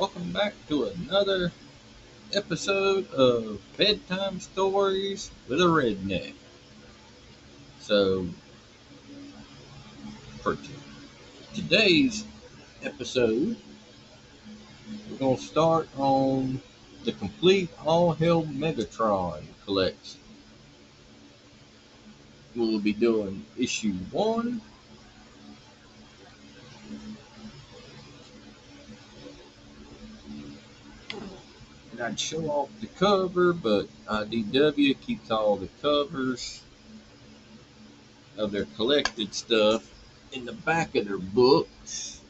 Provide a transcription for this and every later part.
Welcome back to another episode of Bedtime Stories with a Redneck. So, for today's episode, we're going to start on the complete All Hail Megatron collection. We'll be doing issue 1. And I'd show off the cover, but IDW keeps all the covers of their collected stuff in the back of their books.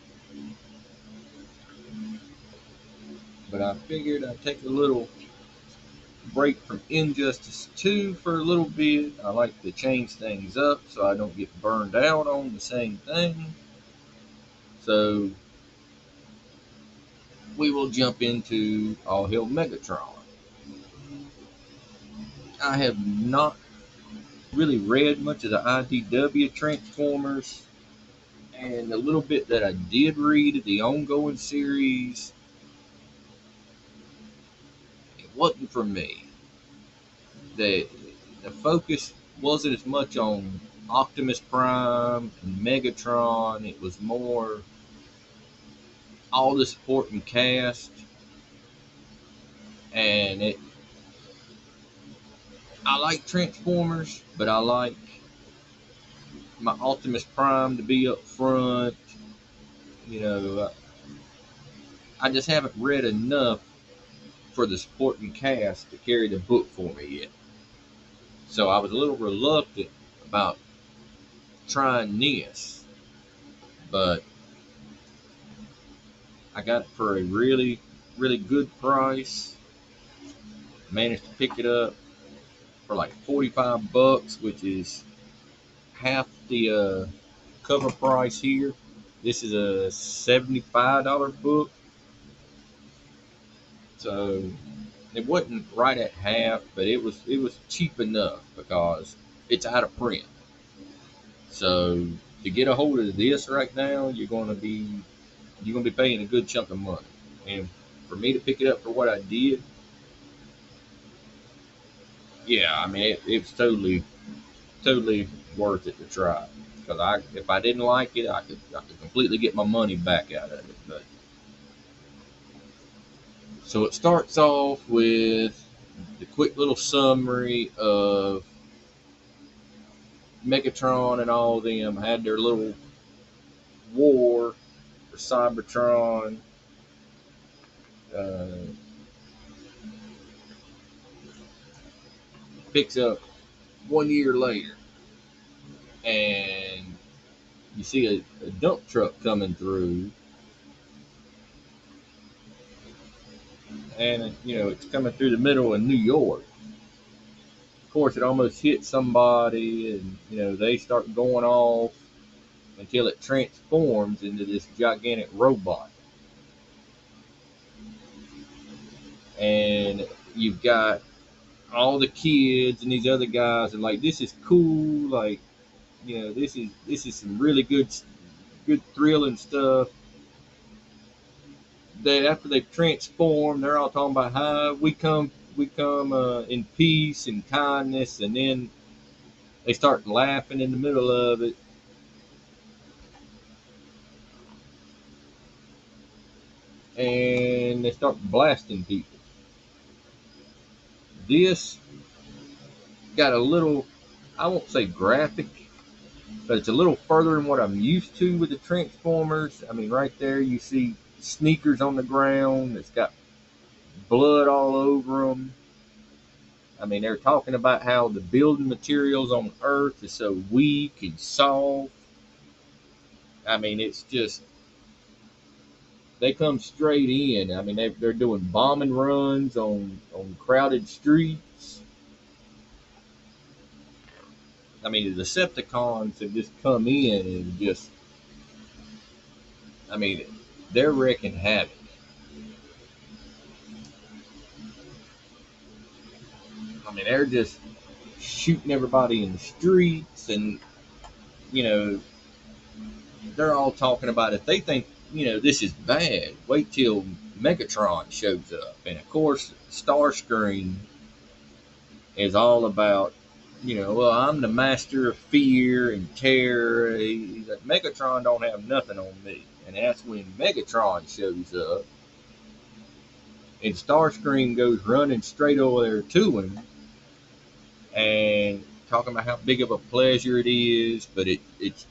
But I figured I'd take a little break from Injustice 2 for a little bit. I like to change things up so I don't get burned out on the same thing. So we will jump into All Hail Megatron. I have not really read much of the IDW Transformers, and the little bit that I did read of the ongoing series, it wasn't for me. The focus wasn't as much on Optimus Prime and Megatron. It was more all the supporting cast, and I like Transformers, but I like my Optimus Prime to be up front. I just haven't read enough for the supporting cast to carry the book for me yet. So I was a little reluctant about trying this, but I got it for a really, really good price. Managed to pick it up for like $45, which is half the cover price here. This is a $75 book, so it wasn't right at half, but it was cheap enough because it's out of print. So to get a hold of this right now, you're gonna be paying a good chunk of money, and for me to pick it up for what I did, yeah, I mean it's totally worth it to try. Because if I didn't like it, I could completely get my money back out of it. But so it starts off with the quick little summary of Megatron and all of them had their little war for Cybertron. Uh, Picks up 1 year later, and you see a dump truck coming through, and it's coming through the middle of New York. Of course, it almost hit somebody, and they start going off until it transforms into this gigantic robot. And you've got all the kids and these other guys are like, this is cool, like, this is some really good thrilling stuff. That after they've transformed, they're all talking about how we come in peace and kindness, and then they start laughing in the middle of it. And they start blasting people. This got a little, I won't say graphic, but it's a little further than what I'm used to with the Transformers. I mean, right there you see sneakers on the ground. It's got blood all over them. I mean, they're talking about how the building materials on Earth is so weak and soft. I mean, it's just, they come straight in. I mean, they're doing bombing runs on crowded streets. I mean, the Decepticons have just come in and just, I mean, they're wreaking havoc. I mean, they're just shooting everybody in the streets, and you know, they're all talking about it. They think this is bad. Wait till Megatron shows up. And of course, Starscream is all about, well, I'm the master of fear and terror. He's like, Megatron don't have nothing on me. And that's when Megatron shows up. And Starscream goes running straight over there to him and talking about how big of a pleasure it is. But it's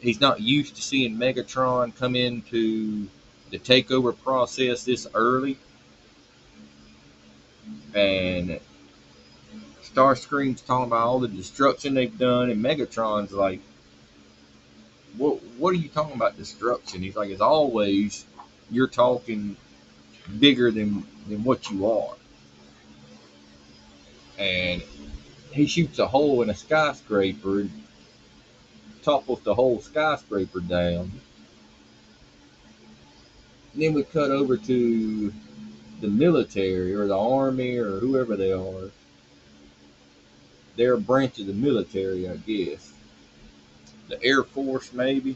he's not used to seeing Megatron come into the takeover process this early. And Starscream's talking about all the destruction they've done, and Megatron's like, what are you talking about destruction? He's like, as always, you're talking bigger than what you are. And he shoots a hole in a skyscraper and topples the whole skyscraper down. And then we cut over to the military or the army or whoever they are. They're a branch of the military, I guess. The Air Force, maybe.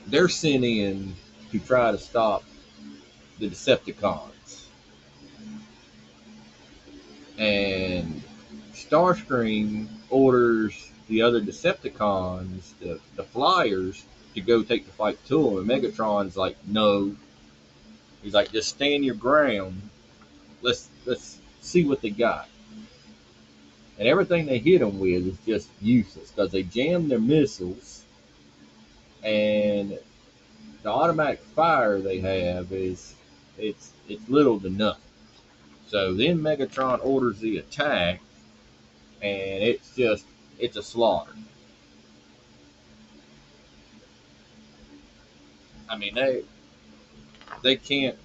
They're sent in to try to stop the Decepticons. And Starscream orders the other Decepticons, the Flyers, to go take the fight to him. And Megatron's like, no. He's like, just stand your ground. Let's see what they got. And everything they hit them with is just useless because they jam their missiles, and the automatic fire they have is it's little to nothing. So then Megatron orders the attack, and it's a slaughter. I mean they can't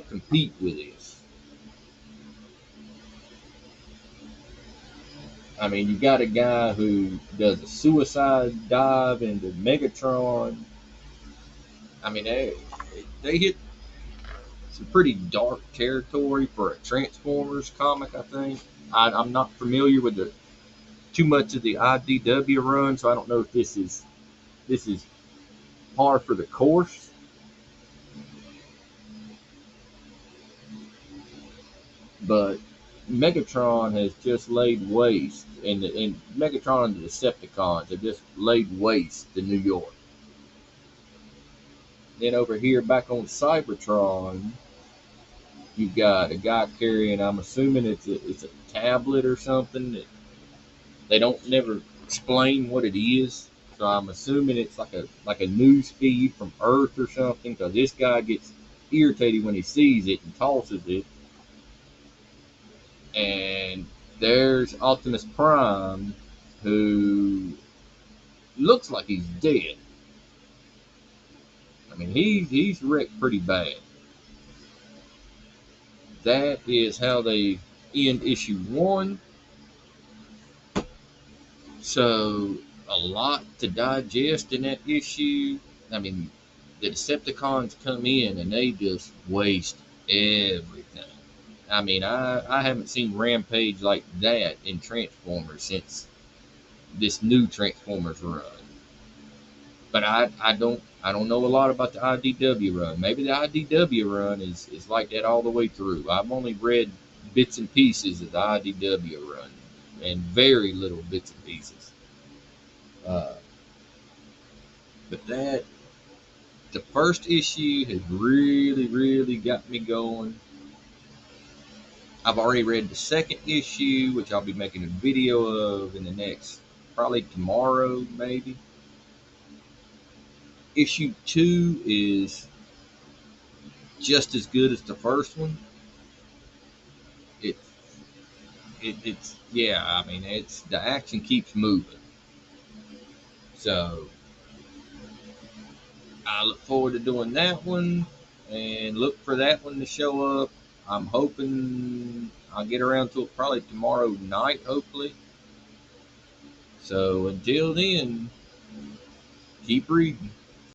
compete with this. I mean, you got a guy who does a suicide dive into Megatron. I mean, they hit some pretty dark territory for a Transformers comic, I think. I'm not familiar with too much of the IDW run, so I don't know if this is par for the course. But Megatron has just laid waste, and Megatron and the Decepticons have just laid waste to New York. Then over here, back on Cybertron, you've got a guy carrying, I'm assuming it's a tablet or something. That they don't never explain what it is, so I'm assuming it's like a news feed from Earth or something. Because this guy gets irritated when he sees it and tosses it. And there's Optimus Prime, who looks like he's dead. I mean, he's wrecked pretty bad. That is how they end issue 1. So, a lot to digest in that issue. I mean, the Decepticons come in and they just waste everything. I mean, I haven't seen Rampage like that in Transformers since this new Transformers run. But I don't know a lot about the IDW run. Maybe the IDW run is like that all the way through. I've only read bits and pieces of the IDW run, and very little bits and pieces. But the first issue has really got me going. I've already read the second issue, which I'll be making a video of in the next, probably tomorrow, maybe. Issue 2 is just as good as the first one. It's yeah, I mean, the action keeps moving. So I look forward to doing that one, and look for that one to show up. I'm hoping I'll get around to it probably tomorrow night, hopefully. So until then, keep reading.